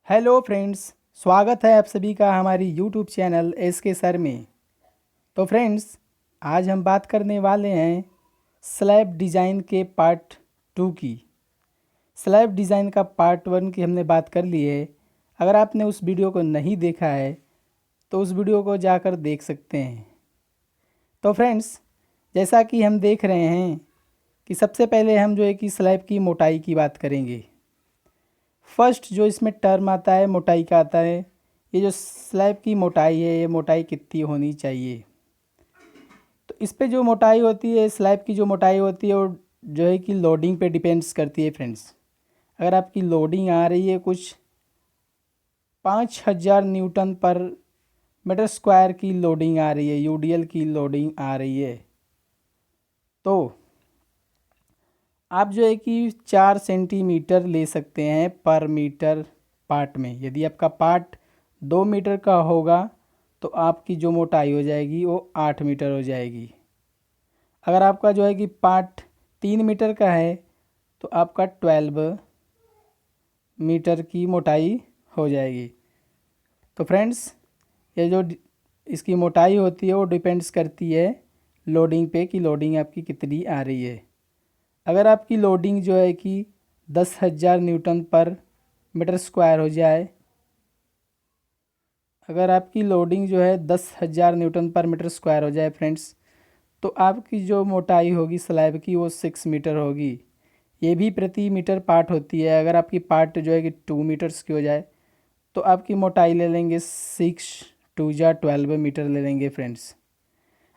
Hello friends. स्वागत है आप सभी का हमारी यूट्यूब चैनल एस के सर में। तो फ्रेंड्स, आज हम बात करने वाले हैं स्लैब डिज़ाइन के पार्ट 2 की। स्लैब डिज़ाइन का पार्ट 1 की हमने बात कर ली है। अगर आपने उस वीडियो को नहीं देखा है तो उस वीडियो को जाकर देख सकते हैं। तो फ्रेंड्स, जैसा कि हम देख रहे हैं कि सबसे पहले हम जो है कि स्लैब की मोटाई की बात करेंगे। फर्स्ट जो इसमें टर्म आता है मोटाई का आता है। ये जो स्लैब की मोटाई है, ये मोटाई कितनी होनी चाहिए। तो इस पे जो मोटाई होती है, स्लैब की जो मोटाई होती है, वो जो है कि लोडिंग पे डिपेंड्स करती है फ्रेंड्स। अगर आपकी लोडिंग आ रही है कुछ 5000 न्यूटन पर मीटर स्क्वायर की लोडिंग आ रही है, यूडीएल की लोडिंग आ रही है, तो आप जो है कि 4 सेंटीमीटर ले सकते हैं पर मीटर पार्ट में। यदि आपका पार्ट 2 मीटर का होगा तो आपकी जो मोटाई हो जाएगी वो 8 मीटर हो जाएगी। अगर आपका जो है कि पार्ट 3 मीटर का है तो आपका 12 मीटर की मोटाई हो जाएगी। तो फ्रेंड्स, ये जो इसकी मोटाई होती है वो डिपेंड्स करती है लोडिंग पे कि लोडिंग आपकी कितनी आ रही है। अगर आपकी लोडिंग जो है कि 10,000 न्यूटन पर मीटर स्क्वायर हो जाए, अगर आपकी लोडिंग जो है 10,000 न्यूटन पर मीटर स्क्वायर हो जाए फ्रेंड्स, तो आपकी जो मोटाई होगी स्लैब की वो 6 मीटर होगी। ये भी प्रति मीटर पार्ट होती है। अगर आपकी पार्ट जो है कि 2 मीटर्स की हो जाए तो आपकी मोटाई ले लेंगे 6 2 जा 12 मीटर ले लेंगे फ्रेंड्स।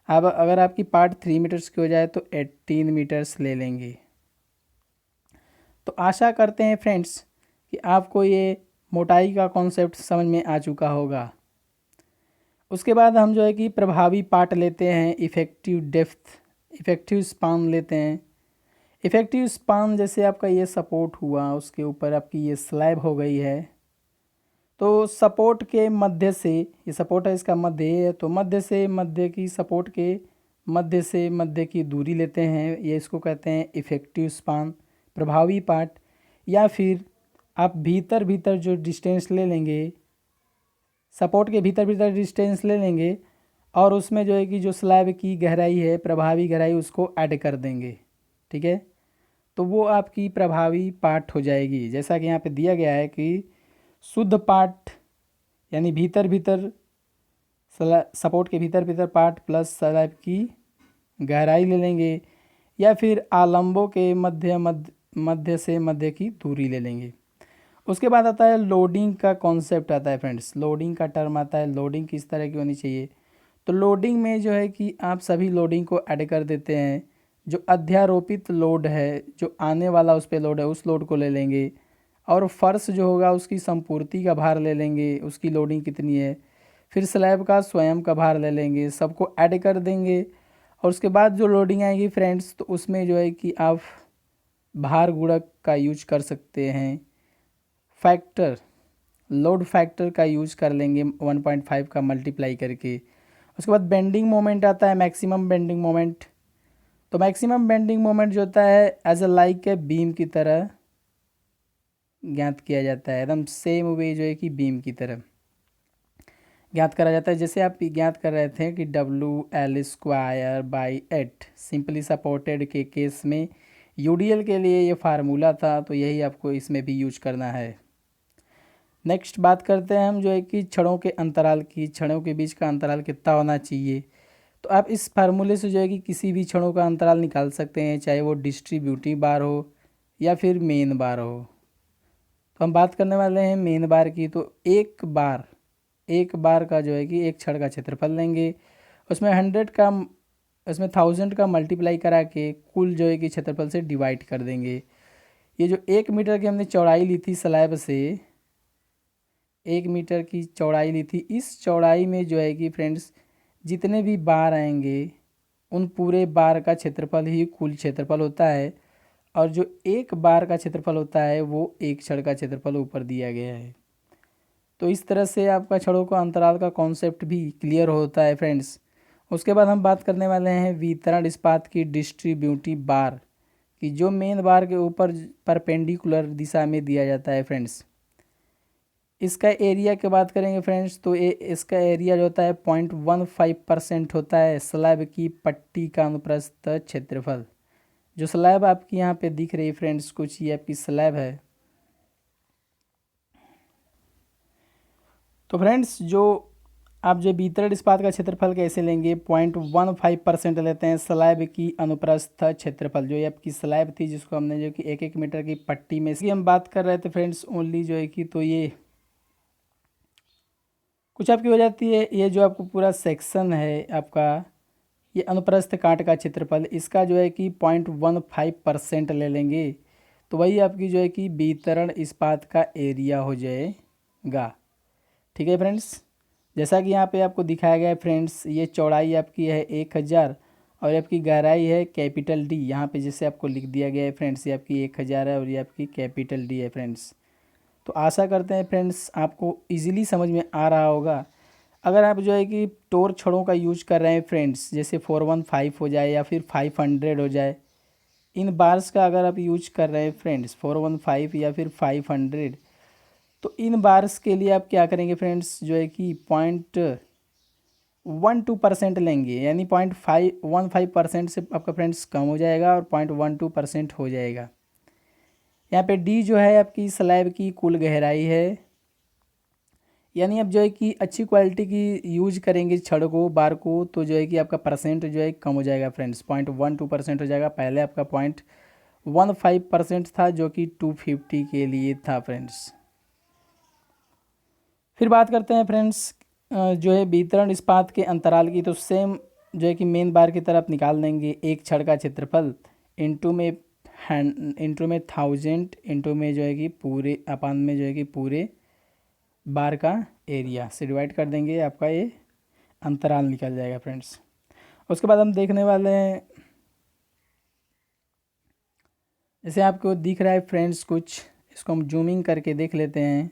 अब अगर आपकी पार्ट 3 मीटर्स की हो जाए तो 18 मीटर्स ले लेंगे। तो आशा करते हैं फ्रेंड्स कि आपको ये मोटाई का कॉन्सेप्ट समझ में आ चुका होगा। उसके बाद हम जो है कि प्रभावी पार्ट लेते हैं, इफ़ेक्टिव डेप्थ, इफ़ेक्टिव स्पान लेते हैं। इफ़ेक्टिव स्पान जैसे आपका ये सपोर्ट हुआ, उसके ऊपर आपकी ये स्लैब हो गई है, तो सपोर्ट के मध्य से, ये सपोर्ट है इसका मध्य है, तो मध्य से मध्य की, सपोर्ट के मध्य से मध्य की दूरी लेते हैं, ये इसको कहते हैं इफ़ेक्टिव स्पान, प्रभावी पार्ट। या फिर आप भीतर भीतर जो डिस्टेंस ले लेंगे, सपोर्ट के भीतर भीतर डिस्टेंस ले लेंगे और उसमें जो है कि जो स्लैब की गहराई है, प्रभावी गहराई, उसको ऐड कर देंगे। ठीक है, तो वो आपकी प्रभावी पार्ट हो जाएगी। जैसा कि यहाँ पे दिया गया है कि शुद्ध पार्ट यानी भीतर भीतर सपोर्ट के भीतर भीतर पार्ट प्लस स्लैब की गहराई ले लेंगे, या फिर आलम्बों के मध्य से मध्य की दूरी ले लेंगे। उसके बाद आता है लोडिंग का कॉन्सेप्ट आता है फ्रेंड्स। लोडिंग का टर्म आता है, लोडिंग किस तरह की होनी चाहिए। तो लोडिंग में जो है कि आप सभी लोडिंग को ऐड कर देते हैं। जो अध्यारोपित लोड है, जो आने वाला उस पर लोड है, उस लोड को ले लेंगे, और फर्श जो होगा उसकी संपूर्ति का भार ले लेंगे, उसकी लोडिंग कितनी है। फिर स्लैब का स्वयं का भार ले लेंगे, सबको ऐड कर देंगे। और उसके बाद जो लोडिंग आएगी फ्रेंड्स, तो उसमें जो है कि आप भार गुणक का यूज कर सकते हैं, फैक्टर, लोड फैक्टर का यूज कर लेंगे 1.5 का मल्टीप्लाई करके। उसके बाद बेंडिंग मोमेंट आता है, मैक्सिमम बेंडिंग मोमेंट। तो मैक्सिमम बेंडिंग मोमेंट जो होता है as a like a beam की तरह ज्ञात किया जाता है, एकदम सेम वे जो है कि बीम की तरह ज्ञात करा जाता है। जैसे आप ज्ञात कर रहे थे कि WL²/8 सिंपली सपोर्टेड के केस में यूडीएल के लिए ये फार्मूला था, तो यही आपको इसमें भी यूज करना है। नेक्स्ट बात करते हैं हम जो है कि छड़ों के अंतराल की। छड़ों के बीच का अंतराल कितना होना चाहिए। तो आप इस फार्मूले से जो है कि किसी भी छड़ों का अंतराल निकाल सकते हैं, चाहे वो डिस्ट्रीब्यूटिव बार हो या फिर मेन बार हो। तो हम बात करने वाले हैं मेन बार की। तो एक बार का जो है कि एक छड़ का क्षेत्रफल लेंगे, उसमें 100 का, उसमें 1000 का मल्टीप्लाई करा के कुल जो है कि क्षेत्रफल से डिवाइड कर देंगे। ये जो 1 मीटर की हमने चौड़ाई ली थी स्लैब से, 1 मीटर की चौड़ाई ली थी, इस चौड़ाई में जो है कि फ्रेंड्स जितने भी बार आएंगे उन पूरे बार का क्षेत्रफल ही कुल क्षेत्रफल होता है। और जो एक बार का क्षेत्रफल होता है वो एक छड़ का क्षेत्रफल ऊपर दिया गया है। तो इस तरह से आपका छड़ों का अंतराल का कॉन्सेप्ट भी क्लियर होता है फ्रेंड्स। उसके बाद हम बात करने वाले हैं वितरण इस्पात की डिस्ट्रीब्यूटिव बार की, जो मेन बार के ऊपर परपेंडिकुलर दिशा में दिया जाता है फ्रेंड्स। इसका एरिया की बात करेंगे फ्रेंड्स, तो इसका एरिया जो होता है 0.15% होता है स्लैब की पट्टी का अनुप्रस्थ क्षेत्रफल। जो स्लैब आपकी यहाँ पे दिख रही है फ्रेंड्स, कुछ ये आपकी स्लैब है। तो फ्रेंड्स जो आप जो वितरण इस्पात का क्षेत्रफल कैसे लेंगे, 0.15% लेते हैं स्लैब की अनुप्रस्थ क्षेत्रफल। जो ये आपकी स्लैब थी जिसको हमने जो कि 1-1 मीटर की पट्टी में इसकी हम बात कर रहे थे फ्रेंड्स ओनली जो है कि, तो ये कुछ आपकी हो जाती है, ये जो आपको पूरा सेक्शन है आपका, ये अनुप्रस्थ काट का क्षेत्रफल, इसका जो है कि 0.15% ले लेंगे तो वही आपकी जो है कि वितरण इस्पात का एरिया हो जाएगा। ठीक है फ्रेंड्स, जैसा कि यहाँ पे आपको दिखाया गया है फ्रेंड्स, ये चौड़ाई आपकी है 1000 और आपकी गहराई है कैपिटल डी। यहाँ पे जैसे आपको लिख दिया गया है फ्रेंड्स, ये आपकी 1000 है और ये आपकी कैपिटल डी है फ्रेंड्स। तो आशा करते हैं फ्रेंड्स आपको इजीली समझ में आ रहा होगा। अगर आप जो है कि टोर छड़ों का यूज कर रहे हैं फ्रेंड्स, जैसे 415 हो जाए या फिर 500 हो जाए, इन बार्स का अगर आप यूज कर रहे हैं फ्रेंड्स 415 या फिर 500, तो इन बार्स के लिए आप क्या करेंगे फ्रेंड्स, जो है कि 0.12% लेंगे, यानी 0.515% से आपका फ्रेंड्स कम हो जाएगा और 0.12% हो जाएगा। यहाँ पे डी जो है आपकी स्लैब की कुल गहराई है, यानी अब जो है कि अच्छी क्वालिटी की यूज करेंगे छड़ को, बार को, तो जो है कि आपका परसेंट जो है कम हो जाएगा फ्रेंड्स, 0.12% हो जाएगा। पहले आपका 0.15% था जो कि 250 के लिए था फ्रेंड्स। फिर बात करते हैं फ्रेंड्स जो है वितरण इस्पात के अंतराल की, तो सेम जो है कि मेन बार की तरफ निकाल देंगे एक छड़ का क्षेत्रफल इंटू में 1000 इंटू में जो है कि पूरे अपान में जो है कि पूरे बार का एरिया से डिवाइड कर देंगे, आपका ये अंतराल निकल जाएगा फ्रेंड्स। उसके बाद हम देखने वाले हैं, जैसे आपको दिख रहा है फ्रेंड्स कुछ, इसको हम जूमिंग करके देख लेते हैं।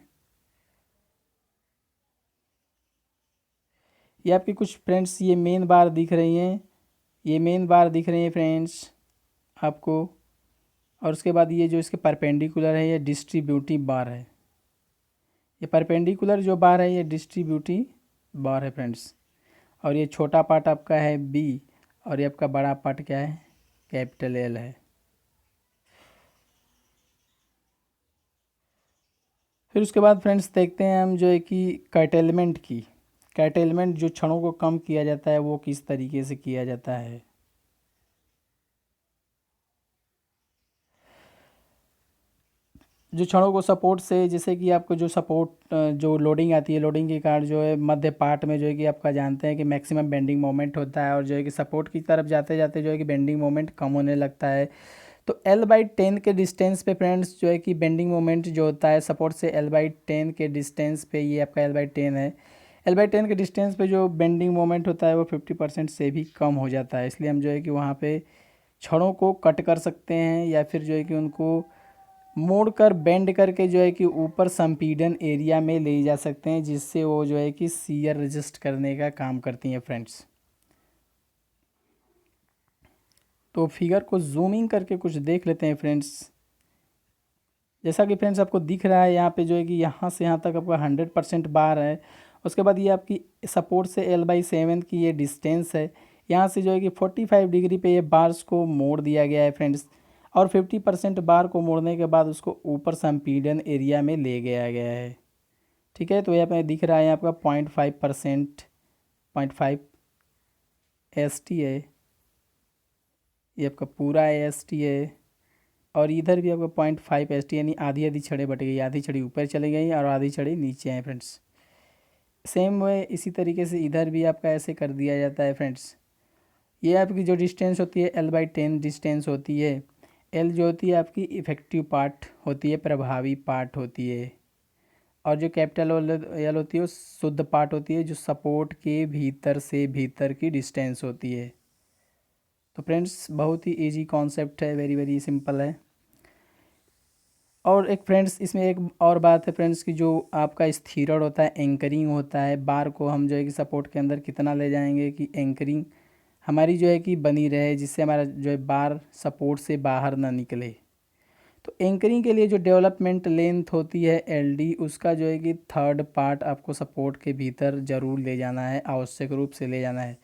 ये आपकी कुछ फ्रेंड्स ये मेन बार दिख रही हैं, ये मेन बार दिख रही हैं फ्रेंड्स आपको, और उसके बाद ये जो इसके परपेंडिकुलर है ये डिस्ट्रीब्यूटिव बार है। ये परपेंडिकुलर जो बार है ये डिस्ट्रीब्यूटिव बार है फ्रेंड्स। और ये छोटा पार्ट आपका है बी और ये आपका बड़ा पार्ट क्या है, कैपिटल एल है। फिर उसके बाद फ्रेंड्स देखते हैं हम जो है कि कर्टेलमेंट की, कर्टेलमेंट जो क्षणों को कम किया जाता है वो किस तरीके से किया जाता है। जो क्षणों को सपोर्ट से, जैसे कि आपको जो सपोर्ट जो लोडिंग आती है, लोडिंग के कारण जो है मध्य पार्ट में जो है कि आपका जानते हैं कि मैक्सिमम बेंडिंग मोमेंट होता है और जो है कि सपोर्ट की तरफ जाते जाते जो है कि बेंडिंग मोमेंट कम होने लगता है। तो L/10 के डिस्टेंस पे फ्रेंड्स जो है कि बेंडिंग मोमेंट जो होता है सपोर्ट से L/10 के डिस्टेंस पे, ये आपका L/10 है, L/10 के डिस्टेंस पे जो बेंडिंग मोमेंट होता है वो 50% से भी कम हो जाता है। इसलिए हम जो है कि वहाँ पे छड़ों को कट कर सकते हैं या फिर जो है कि उनको मोड़ कर बेंड करके जो है कि ऊपर संपीड़न एरिया में ले जा सकते हैं, जिससे वो जो है कि शियर रेजिस्ट करने का काम करती हैं फ्रेंड्स। तो फिगर को जूमिंग करके कुछ देख लेते हैं फ्रेंड्स। जैसा कि फ्रेंड्स आपको दिख रहा है यहाँ पे जो है कि यहाँ से यहाँ तक आपका 100% बार है। उसके बाद ये आपकी सपोर्ट से L/7 की ये डिस्टेंस है, यहाँ से जो है कि 45 डिग्री पे ये बार्स को मोड़ दिया गया है फ्रेंड्स, और 50% बार को मोड़ने के बाद उसको ऊपर संपीड़न एरिया में ले गया गया है। ठीक है, तो यहाँ पे दिख रहा है आपका 0.5%, 0.5 ST है, ये आपका पूरा ST है, और इधर भी आपका 0.5 ST, यानी आधी आधी छड़ें बट गई, आधी छड़ी ऊपर चली गई और आधी छड़ी नीचे हैं फ्रेंड्स। सेम वे इसी तरीके से इधर भी आपका ऐसे कर दिया जाता है फ्रेंड्स। ये आपकी जो डिस्टेंस होती है L/10 डिस्टेंस होती है। L जो होती है आपकी इफ़ेक्टिव पार्ट होती है, प्रभावी पार्ट होती है, और जो कैपिटल L होती है वो शुद्ध पार्ट होती है, जो सपोर्ट के भीतर से भीतर की डिस्टेंस होती है। तो फ्रेंड्स बहुत ही इजी कॉन्सेप्ट है, वेरी वेरी सिंपल है। और एक फ्रेंड्स इसमें एक और बात है फ्रेंड्स की, जो आपका स्थिरण होता है, एंकरिंग होता है, बार को हम जो है कि सपोर्ट के अंदर कितना ले जाएंगे कि एंकरिंग हमारी जो है कि बनी रहे, जिससे हमारा जो है बार सपोर्ट से बाहर ना निकले। तो एंकरिंग के लिए जो डेवलपमेंट लेंथ होती है LD, उसका जो है कि थर्ड पार्ट आपको सपोर्ट के भीतर ज़रूर ले जाना है, आवश्यक रूप से ले जाना है।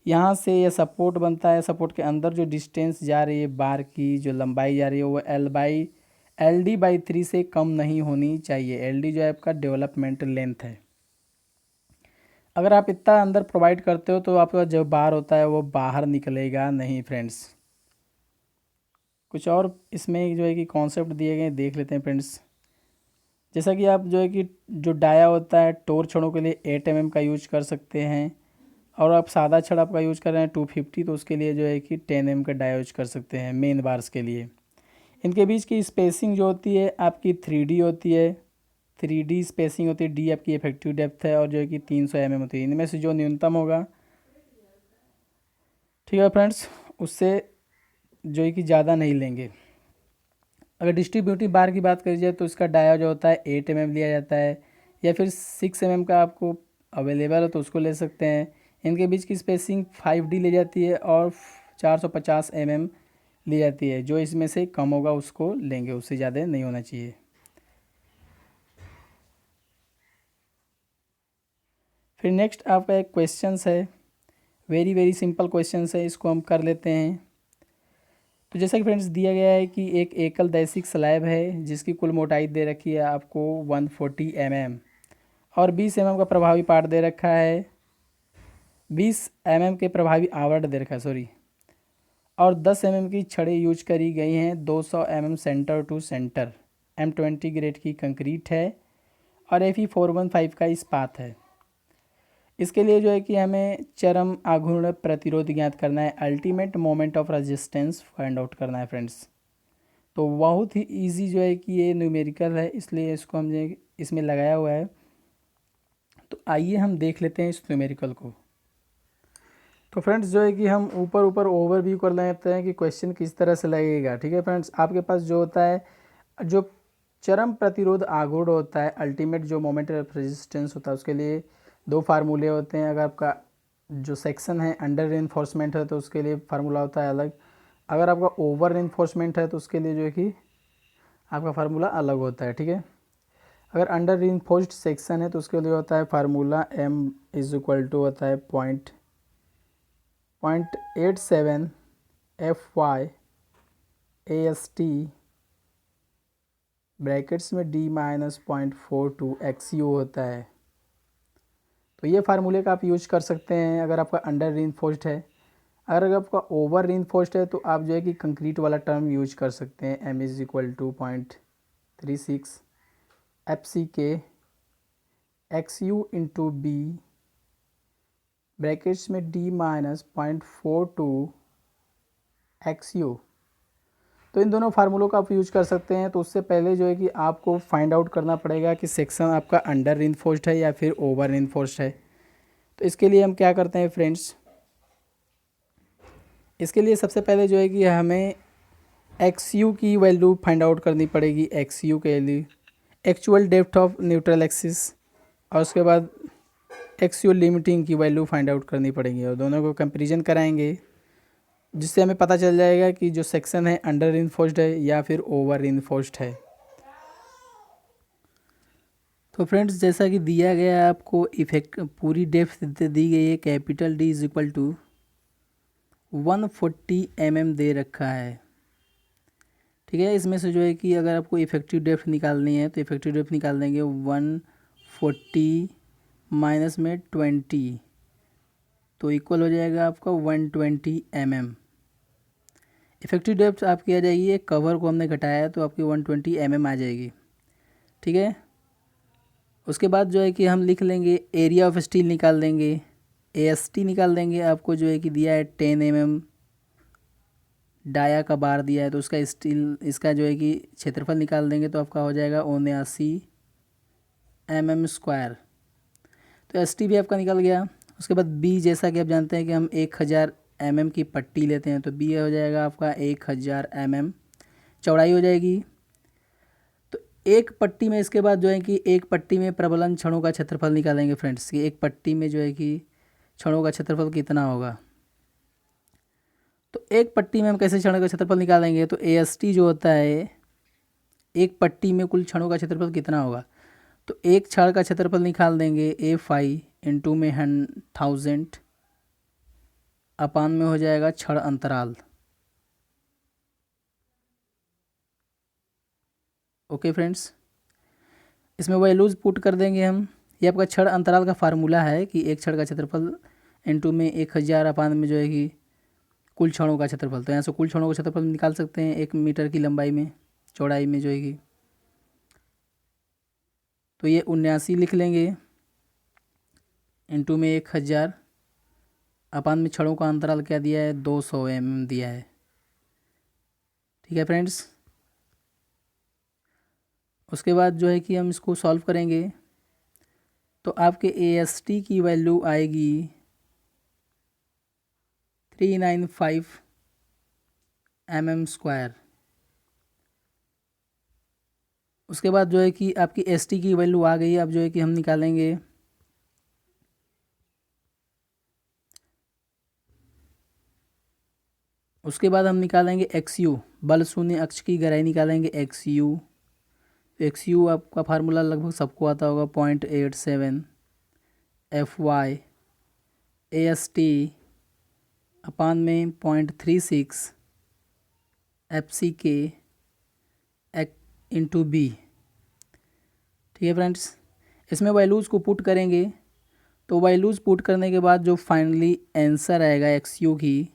यहाँ से ये सपोर्ट बनता है, सपोर्ट के अंदर जो डिस्टेंस जा रही है बार की जो लंबाई जा रही है वो LD/3 से कम नहीं होनी चाहिए। LD जो है आपका डेवलपमेंट लेंथ है। अगर आप इतना अंदर प्रोवाइड करते हो तो आपका जो बार होता है वो बाहर निकलेगा नहीं फ्रेंड्स। कुछ और इसमें जो है कि कॉन्सेप्ट दिए गए देख लेते हैं फ्रेंड्स। जैसा कि आप जो है कि जो डाया होता है टोर छड़ों के लिए 8 mm का यूज कर सकते हैं, और आप सादा छड़ आपका यूज कर रहे हैं 250, तो उसके लिए जो है कि 10 mm का डाया यूज कर सकते हैं मेन बार्स के लिए। इनके बीच की स्पेसिंग जो होती है आपकी 3D होती है, 3D स्पेसिंग होती है। D आपकी इफेक्टिव डेप्थ है और जो है कि 300 mm होती है। इनमें से जो न्यूनतम होगा, ठीक है फ्रेंड्स, उससे जो है कि ज़्यादा नहीं लेंगे। अगर डिस्ट्रीब्यूटिव बार की बात करी जाए तो इसका डाया जो होता है 8 mm लिया जाता है, या फिर 6 mm का आपको अवेलेबल है तो उसको ले सकते हैं। इनके बीच की स्पेसिंग 5D ली जाती है और 450 mm ली जाती है। जो इसमें से कम होगा उसको लेंगे, उससे ज़्यादा नहीं होना चाहिए। फिर नेक्स्ट आपका एक क्वेश्चंस है, वेरी वेरी सिंपल क्वेश्चंस है, इसको हम कर लेते हैं। तो जैसा कि फ्रेंड्स दिया गया है कि एक एकल दैशिक स्लैब है जिसकी कुल मोटाई दे रखी है आपको 140 mm, और 20 mm का प्रभावी पार्ट दे रखा है, 20 mm के प्रभावी आवरण दे रखा है सॉरी, और 10 mm की छड़ें यूज करी गई हैं, 200 mm centre to centre, M20 grade की कंक्रीट है और Fe415 का इस्पात है। इसके लिए जो है कि हमें चरम आघूर्ण प्रतिरोध ज्ञात करना है, ultimate moment of resistance find out करना है फ्रेंड्स। तो बहुत ही इजी जो है कि ये न्यूमेरिकल है, इसलिए इसको हमने इसमें लगाया हुआ है। तो आइए हम देख लेते हैं इस न्यूमेरिकल को। तो फ्रेंड्स जो है कि हम ऊपर ऊपर ओवरव्यू कर लेते हैं कि क्वेश्चन किस तरह से लगेगा। ठीक है फ्रेंड्स, आपके पास जो होता है, जो चरम प्रतिरोध आघूर्ण होता है, अल्टीमेट जो मोमेंट ऑफ रेजिस्टेंस होता है, उसके लिए दो फार्मूले होते हैं। अगर आपका जो सेक्शन है अंडर रेनफोर्समेंट है तो उसके लिए फार्मूला होता है अलग, अगर आपका ओवर रेनफोर्समेंट है तो उसके लिए जो है कि आपका फार्मूला अलग होता है। ठीक है, अगर अंडर रेनफोर्स्ड सेक्शन है तो उसके लिए होता है फार्मूला M=, होता है 0.87 FY/AST ब्रैकेट्स में D-0.42 XU होता है। तो ये फार्मूले का आप यूज कर सकते हैं अगर आपका अंडर रीइंफोर्स्ड है। अगर आपका ओवर रीइंफोर्स्ड है तो आप जो है कि कंक्रीट वाला टर्म यूज कर सकते हैं, M=0.36 FCK XU into B brackets में D-0.42 XU। तो इन दोनों फार्मूलों का आप यूज कर सकते हैं। तो उससे पहले जो है कि आपको फाइंड आउट करना पड़ेगा कि सेक्शन आपका अंडर रीइंफोर्स्ड है या फिर ओवर रीइंफोर्स्ड है। तो इसके लिए हम क्या करते हैं फ्रेंड्स, इसके लिए सबसे पहले जो है कि हमें XU की वैल्यू फाइंड आउट करनी पड़ेगी। XU के लिए actual depth of neutral axis, और उसके बाद XU लिमिटिंग की वैल्यू फाइंड आउट करनी पड़ेगी, और दोनों को कंपेरिजन कराएंगे जिससे हमें पता चल जाएगा कि जो सेक्शन है अंडर रीइंफोर्स्ड है या फिर ओवर रीइंफोर्स्ड है। तो फ्रेंड्स जैसा कि दिया गया है आपको इफेक्ट पूरी डेप्थ दी गई है, कैपिटल D 140 mm दे रखा है। ठीक है, इसमें से जो है कि अगर आपको इफेक्टिव डेप्थ निकालनी है तो इफेक्टिव डेप्थ निकाल देंगे 140 माइनस में 20, तो इक्वल हो जाएगा आपका 120 mm। इफेक्टिव डेप्थ आपकी आ जाएगी, एक कवर को हमने घटाया है तो आपकी 120 mm आ जाएगी। ठीक है, उसके बाद जो है कि हम लिख लेंगे एरिया ऑफ स्टील निकाल देंगे, AST निकाल देंगे। आपको जो है कि दिया है 10 mm डाया का बार दिया है, तो उसका स्टील इसका जो है कि क्षेत्रफल निकाल देंगे तो आपका हो जाएगा 79 mm²। तो ST भी आपका निकल गया। उसके बाद B, जैसा कि आप जानते हैं कि हम 1000 mm की पट्टी लेते हैं, तो B हो जाएगा आपका 1000 mm चौड़ाई हो जाएगी। तो एक पट्टी में इसके बाद जो है कि एक पट्टी में प्रबलन क्षणों का क्षेत्रफल निकालेंगे फ्रेंड्स, कि एक पट्टी में जो है कि क्षणों का क्षेत्रफल कितना होगा। तो एक पट्टी में हम कैसे क्षणों का क्षेत्रफल निकालेंगे, तो AST जो होता है एक पट्टी में कुल क्षणों का क्षेत्रफल कितना होगा। तो एक क्षण का क्षेत्रफल निकाल देंगे A5 इंटू में 1000 अपान में हो जाएगा क्षण अंतराल। ओके फ्रेंड्स, इसमें वैल्यूज़ पुट कर देंगे हम। ये आपका क्षण अंतराल का फार्मूला है कि एक क्षण का क्षेत्रफल इंटू में 1000 अपान में जो है कि कुल क्षणों का क्षेत्रफल। तो यहाँ से कुल क्षणों का क्षेत्रफल निकाल सकते हैं 1 मीटर की लंबाई में, चौड़ाई में जो है कि, तो ये 79 लिख लेंगे इंटू में 1000 अपान में क्षणों का अंतराल क्या दिया है, 200 mm दिया है। ठीक है फ्रेंड्स, उसके बाद जो है कि हम इसको सॉल्व करेंगे तो आपके AST की वैल्यू आएगी 395 mm²। उसके बाद जो है कि आपकी ST की वैल्यू आ गई। अब जो है कि हम निकालेंगे उसके बाद हम निकालेंगे XU, बल शून्य अक्ष की गहराई निकालेंगे XU। XU आपका फार्मूला लगभग सबको आता होगा 0.87 FY AST अपान में 0.36 FCK इंटू B। ठीक है फ्रेंड्स, इसमें वैल्यूज़ को पुट करेंगे तो वैल्यूज़ पुट करने के बाद जो फाइनली आंसर आएगा XU की,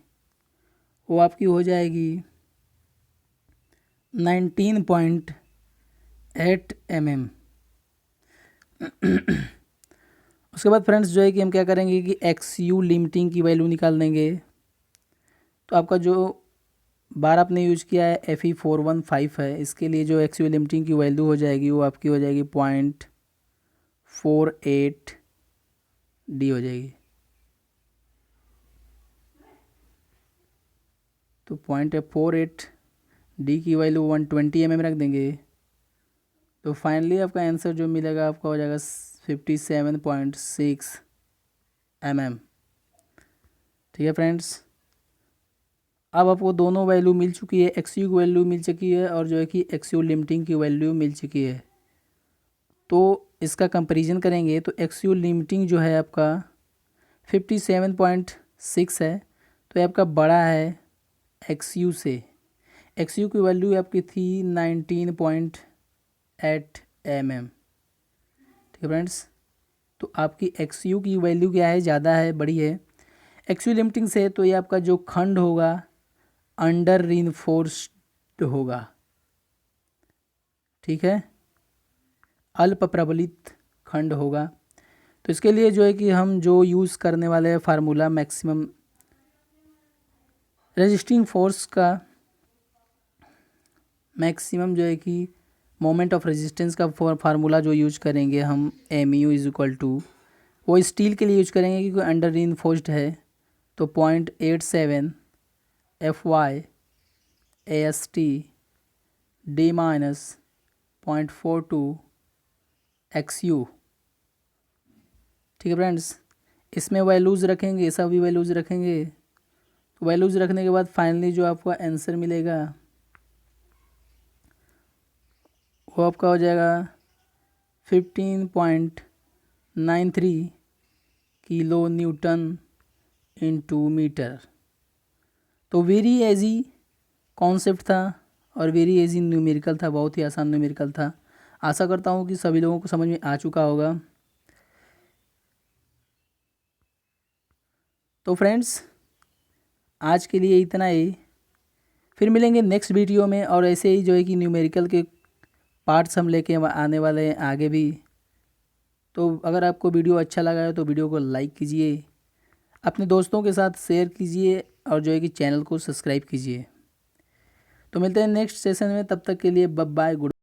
वो आपकी हो जाएगी 19.8 mm। उसके बाद फ्रेंड्स जो है कि हम क्या करेंगे कि XU लिमिटिंग की वैल्यू निकाल देंगे। तो आपका जो बार आपने यूज किया है Fe415 है, इसके लिए जो XU लिमिटिंग की वैल्यू हो जाएगी वो आपकी हो जाएगी 0.48 D हो जाएगी। तो 0.48 D की वैल्यू 120 mm रख देंगे। तो फाइनली आपका आंसर जो मिलेगा आपका हो जाएगा 57.6 mm। ठीक है फ्रेंड्स, अब आपको दोनों वैल्यू मिल चुकी है, XU की वैल्यू मिल चुकी है और जो है कि XU लिमिटिंग की वैल्यू मिल चुकी है। तो इसका कंपैरिजन करेंगे तो XU लिमिटिंग जो है आपका 57.6 है, तो ये आपका बड़ा है XU से। XU की वैल्यू आपकी थी 19.8 mm। ठीक है फ्रेंड्स, तो आपकी XU की वैल्यू क्या है, ज़्यादा है, बड़ी है XU लिमिटिंग से। तो ये आपका जो खंड होगा अंडर रीइंफोर्स्ड होगा। ठीक है, अल्प प्रबलित खंड होगा। तो इसके लिए जो है कि हम जो यूज़ करने वाले हैं फार्मूला मैक्सिमम रेजिस्टिंग फोर्स का, मैक्सिमम जो है कि मोमेंट ऑफ रेजिस्टेंस का फार्मूला जो यूज करेंगे हम MU इज इक्वल टू, वो स्टील के लिए यूज करेंगे क्योंकि अंडर रीइंफोर्स्ड है। तो 0.87 FY AST D minus 0.42 XU। ठीक है फ्रेंड्स, इसमें वैल्यूज़ रखेंगे, सभी वैल्यूज़ रखेंगे। तो वैल्यूज़ रखने के बाद फाइनली जो आपका आंसर मिलेगा वो आपका हो जाएगा 15.93 किलो न्यूटन इंटू मीटर। तो वेरी इजी कॉन्सेप्ट था और वेरी इजी न्यूमेरिकल था, बहुत ही आसान न्यूमेरिकल था। आशा करता हूँ कि सभी लोगों को समझ में आ चुका होगा। तो फ्रेंड्स आज के लिए इतना ही, फिर मिलेंगे नेक्स्ट वीडियो में और ऐसे ही जो है कि न्यूमेरिकल के पार्ट्स हम लेके आने वाले हैं आगे भी। तो अगर आपको वीडियो अच्छा लगा है तो वीडियो को लाइक कीजिए, अपने दोस्तों के साथ शेयर कीजिए और जो है कि चैनल को सब्सक्राइब कीजिए। तो मिलते हैं नेक्स्ट सेशन में, तब तक के लिए बाय बाय, गुड।